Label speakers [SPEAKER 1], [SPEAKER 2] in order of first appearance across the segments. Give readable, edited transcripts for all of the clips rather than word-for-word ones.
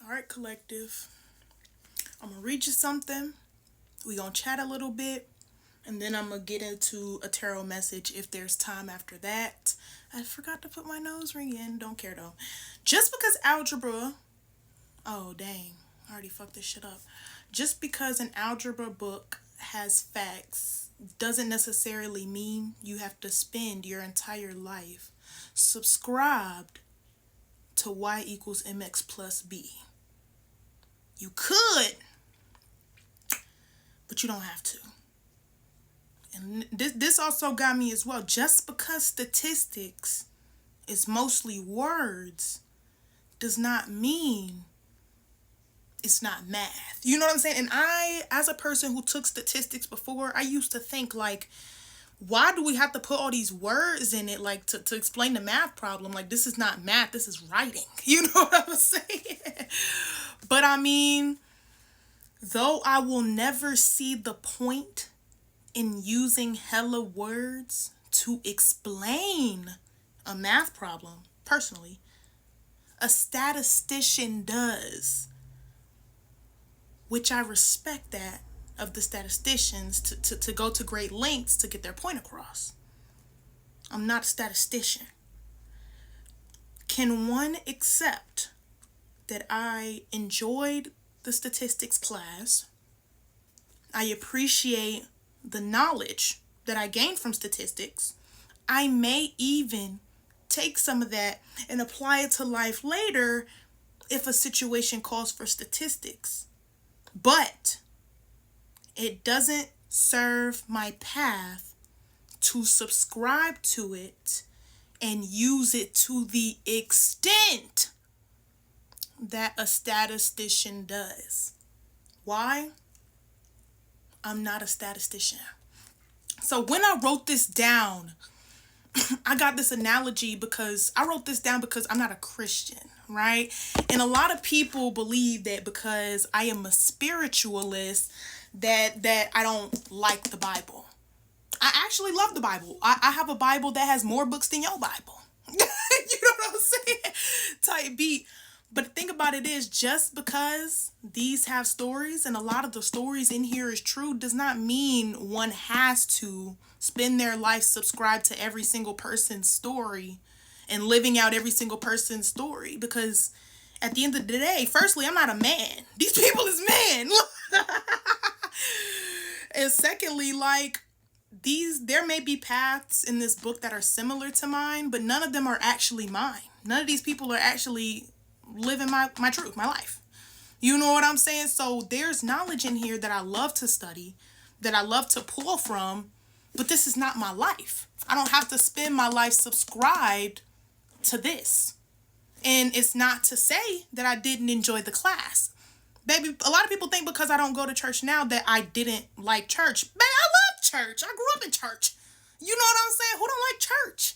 [SPEAKER 1] All right, collective. I'm gonna read you something. We gonna chat a little bit, and then I'm gonna get into a tarot message if there's time after that. I forgot to put my nose ring in. Don't care though. Just because algebra. Oh dang! I already fucked this shit up. Just because an algebra book has facts doesn't necessarily mean you have to spend your entire life subscribed to y equals mx plus b. You could, but you don't have to. And this also got me as well. Just because statistics is mostly words does not mean it's not math. You know what I'm saying? And I, as a person who took statistics before, I used to think like, why do we have to put all these words in it like to explain the math problem? Like, this is not math, this is writing. You know what I'm saying? But I mean, though I will never see the point in using hella words to explain a math problem, personally, a statistician does. Which I respect that of the statisticians to go to great lengths to get their point across. I'm not a statistician. Can one accept that I enjoyed the statistics class? I appreciate the knowledge that I gained from statistics. I may even take some of that and apply it to life later if a situation calls for statistics. But it doesn't serve my path to subscribe to it and use it to the extent that a statistician does. Why? I'm not a statistician. So when I wrote this down, I got this analogy because I wrote this down because I'm not a Christian, right? And a lot of people believe that because I am a spiritualist, that I don't like the Bible. I actually love the Bible. I have a Bible that has more books than your Bible. You know what I'm saying? Type beat. But the thing about it is, just because these have stories and a lot of the stories in here is true does not mean one has to spend their life subscribed to every single person's story and living out every single person's story. Because at the end of the day, firstly, I'm not a man. These people is men. And secondly, like, there may be paths in this book that are similar to mine, but none of them are actually mine. None of these people are actually living my truth, my life. You know what I'm saying? So there's knowledge in here that I love to study, that I love to pull from, but this is not my life. I don't have to spend my life subscribed to this. And it's not to say that I didn't enjoy the class. Baby, a lot of people think because I don't go to church now that I didn't like church. Man, I love church. I grew up in church. You know what I'm saying? Who don't like church?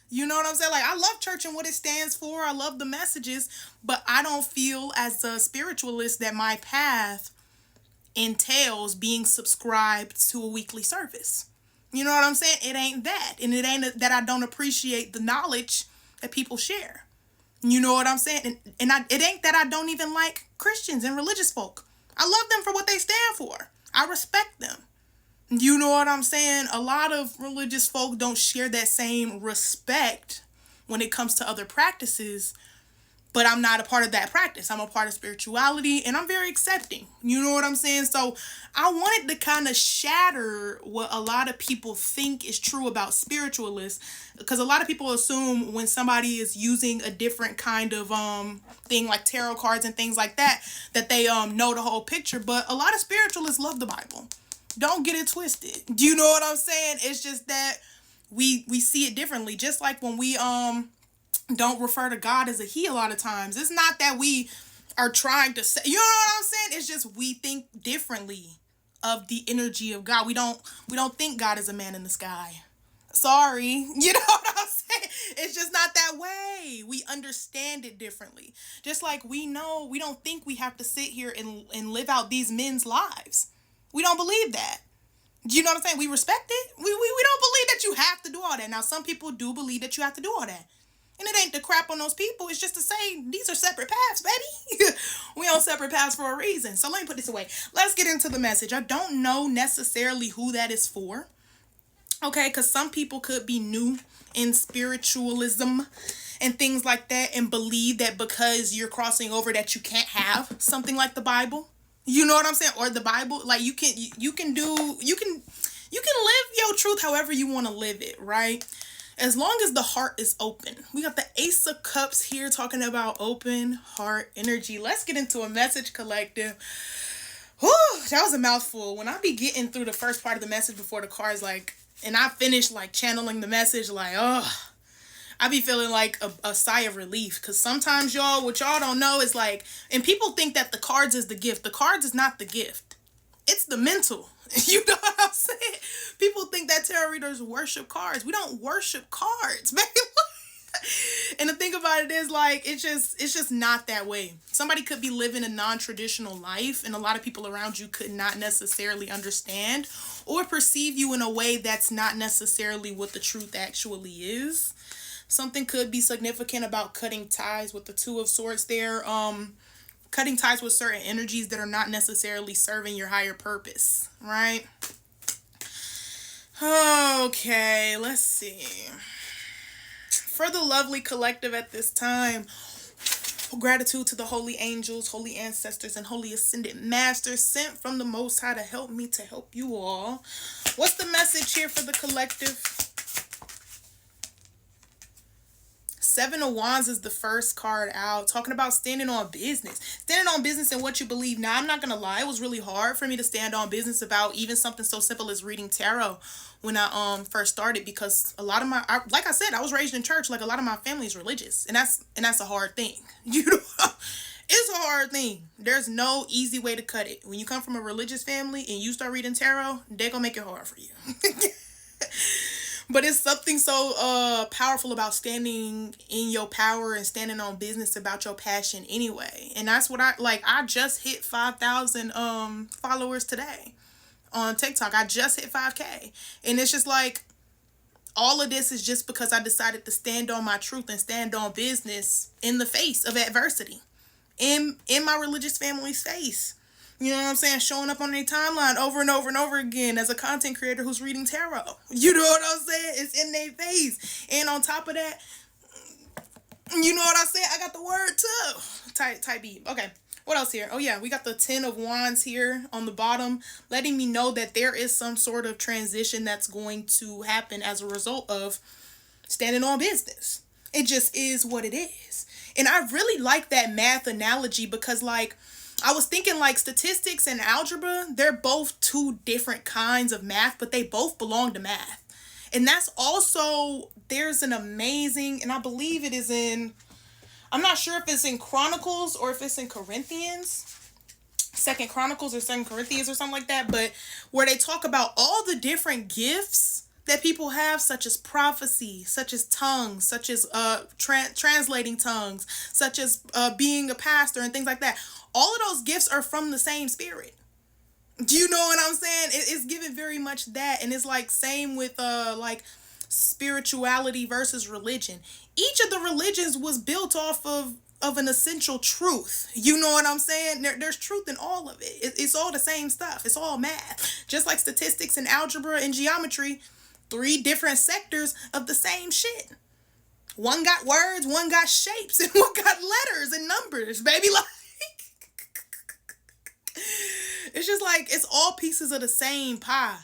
[SPEAKER 1] You know what I'm saying? Like, I love church and what it stands for. I love the messages, but I don't feel as a spiritualist that my path entails being subscribed to a weekly service. You know what I'm saying? It ain't that. And it ain't that I don't appreciate the knowledge that people share. You know what I'm saying? It ain't that I don't even like Christians and religious folk. I love them for what they stand for. I respect them. You know what I'm saying? A lot of religious folk don't share that same respect when it comes to other practices, but I'm not a part of that practice. I'm a part of spirituality, and I'm very accepting. You know what I'm saying? So I wanted to kind of shatter what a lot of people think is true about spiritualists, because a lot of people assume when somebody is using a different kind of thing like tarot cards and things like that, that they know the whole picture. But a lot of spiritualists love the Bible. Don't get it twisted. Do you know what I'm saying? It's just that we see it differently. Just like when we don't refer to God as a he a lot of times. It's not that we are trying to say, you know what I'm saying? It's just we think differently of the energy of God. We don't think God is a man in the sky. Sorry. You know what I'm saying? It's just not that way. We understand it differently. Just like we don't think we have to sit here and live out these men's lives. We don't believe that. You know what I'm saying? We respect it. We don't believe that you have to do all that. Now, some people do believe that you have to do all that. And it ain't to crap on those people. It's just to say these are separate paths, baby. We on separate paths for a reason. So let me put this away. Let's get into the message. I don't know necessarily who that is for. Okay, because some people could be new in spiritualism and things like that and believe that because you're crossing over that you can't have something like the Bible. You know what I'm saying? Or the Bible, like you can live your truth however you want to live it, right? As long as the heart is open. We got the Ace of Cups here talking about open heart energy. Let's get into a message, collective. Whew, that was a mouthful. When I be getting through the first part of the message before the cards, like, and I finish like channeling the message, like, I be feeling like a sigh of relief. Because sometimes what y'all don't know is like, and people think that the cards is the gift. The cards is not the gift. It's the mental. You know what I'm saying? People think that tarot readers worship cards. We don't worship cards, baby. And the thing about it is, like, it's just not that way. Somebody could be living a non-traditional life, and a lot of people around you could not necessarily understand or perceive you in a way that's not necessarily what the truth actually is. Something could be significant about cutting ties with the Two of Swords there. Cutting ties with certain energies that are not necessarily serving your higher purpose, right? Okay, let's see. For the lovely collective at this time, gratitude to the holy angels, holy ancestors, and holy ascended masters sent from the Most High to help me, to help you all. What's the message here for the collective? Seven of Wands is the first card out, talking about standing on business. Standing on business in what you believe. Now, I'm not going to lie. It was really hard for me to stand on business about even something so simple as reading tarot when I first started, because a lot of like I said, I was raised in church. Like, a lot of my family is religious, and that's a hard thing. You know, it's a hard thing. There's no easy way to cut it. When you come from a religious family and you start reading tarot, they're going to make it hard for you. But it's something so powerful about standing in your power and standing on business about your passion anyway. And that's what I just hit 5,000 followers today on TikTok. I just hit 5K. And it's just like, all of this is just because I decided to stand on my truth and stand on business in the face of adversity. In my religious family's face. You know what I'm saying? Showing up on their timeline over and over and over again as a content creator who's reading tarot. You know what I'm saying? It's in their face. And on top of that, you know what I'm saying? I got the word too. Type B. Okay. What else here? Oh yeah, we got the 10 of Wands here on the bottom, letting me know that there is some sort of transition that's going to happen as a result of standing on business. It just is what it is. And I really like that math analogy because, like, I was thinking like statistics and algebra, they're both two different kinds of math, but they both belong to math. And that's also, there's an amazing, and I believe it is in, I'm not sure if it's in Chronicles or if it's in Corinthians, Second Chronicles or Second Corinthians or something like that, but where they talk about all the different gifts that people have, such as prophecy, such as tongues, such as translating tongues, such as being a pastor and things like that. All of those gifts are from the same spirit. Do you know what I'm saying? It's given very much that. And it's like same with like spirituality versus religion. Each of the religions was built off of an essential truth. You know what I'm saying? There's truth in all of it. It's all the same stuff. It's all math. Just like statistics and algebra and geometry, 3 different sectors of the same shit. One got words, one got shapes, and one got letters and numbers, baby. Like, it's just like, it's all pieces of the same pie.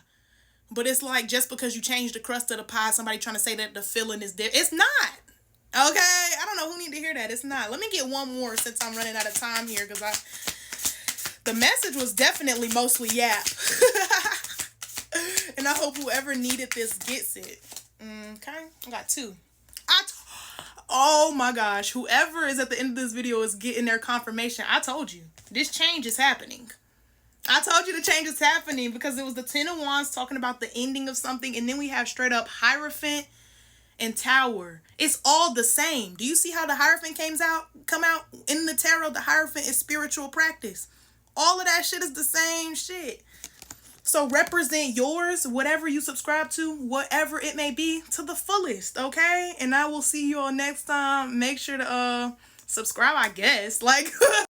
[SPEAKER 1] But it's like, just because you change the crust of the pie, somebody trying to say that the filling is different. It's not. Okay? I don't know who need to hear that. It's not. Let me get one more since I'm running out of time here, because the message was definitely mostly yap. And I hope whoever needed this gets it. Okay? I got 2. Oh my gosh. Whoever is at the end of this video is getting their confirmation. I told you. This change is happening. I told you the change is happening because it was the 10 of Wands talking about the ending of something. And then we have straight up Hierophant and Tower. It's all the same. Do you see how the Hierophant come out in the tarot? The Hierophant is spiritual practice. All of that shit is the same shit. So represent yours, whatever you subscribe to, whatever it may be, to the fullest, okay? And I will see you all next time. Make sure to subscribe, I guess. Like